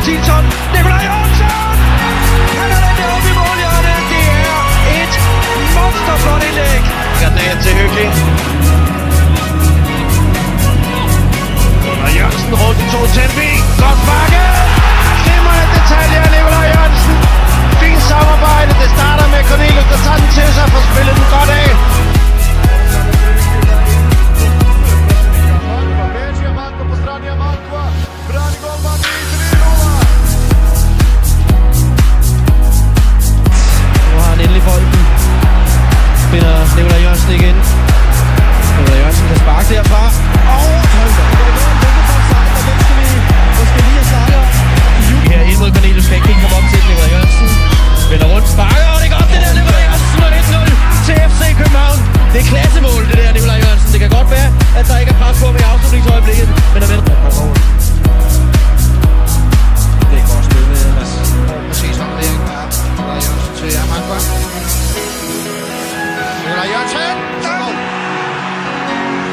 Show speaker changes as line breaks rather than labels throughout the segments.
Martinsson. Nikolaj Jørgensen! Han er den oppe i målhjørnet. Det er et monsterflot indlæg.
Granat til Hyggelig. Og Jørgensen rundt i 2 Tætby. Godt bakket! Glimrende detaljer af Nikolaj Jørgensen. Fint samarbejde. Det starter med Cornelius, der tager den til sig for at spille den godt af.
Nu har han endelig bolden. Finder Nikolaj Jørgensen igen. Nikolaj Jørgensen kan sparke derfra. Her ind mod Cornelius kan ikke komme op til Nikolaj Jørgensen. Vender rundt, sparker, og det er godt det der Nikolaj Jørgensen og 1-0 til FC København. Det er klassemål det der Nikolaj Jørgensen. Det kan godt være, at der ikke er pres på ham i afslutningsøjeblikket, men der venter på mål. Det er godt spillet, Mads.
Præcis håndvurdering fra Nikolaj Jørgensen til Amagua. Nikolaj Jørgensen!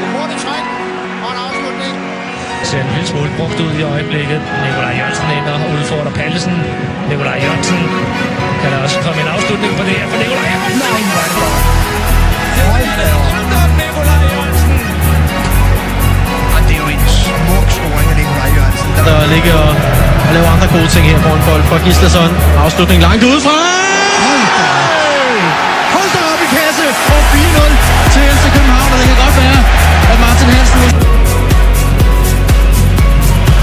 Det hurtigt træk og en afslutning.
Det ser en lille smule brugt ud i øjeblikket. Nikolaj Jørgensen ender og udfordrer Pallesen. Nikolaj Jørgensen kan der også komme en afslutning på det her for Nikolaj Jørgensen. Nej, hvor er det godt.
Nikolaj Jørgensen!
Og det er jo en smuk scoring af Nikolaj Jørgensen.
Der ligger og laver andre gode ting her på en bold for Gislason. Afslutning langt udefra. Hold da op i kasse og 4-0 til FC København, og det kan godt være, at Martin Hansen...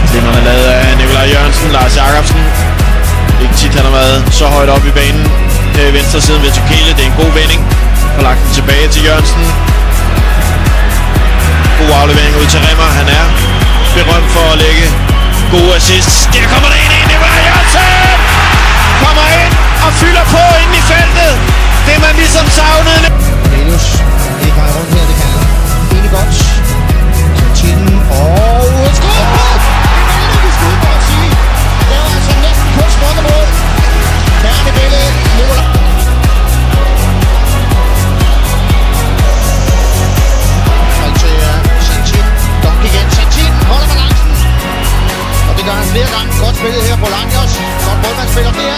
Slimmerne lavet af Nikolaj Jørgensen, Lars Jacobsen. Ikke tit han har været så højt op i banen. Her i venstre siden ved Tokele, det er en god vending. Og lagt den tilbage til Jørgensen. God aflevering ud til Remmer, han er berømt for at lægge gode assists. Der kommer der ind, Nikolaj Jørgensen! Kommer ind og fylder på ind i feltet. Det man ligesom savnede.
Cornelius, ikke vej rundt her, det kan han egentlig godt. Til den, og skud! Det skud, må man sige. Det var altså næsten kun smukke mål. Færdig billede, Nikolaj. Og til Santin. Dunk igen, Santin holder balancen. Og det gør han flere gange. Godt spillet her på Lanjos. Godt målmandsspiller der.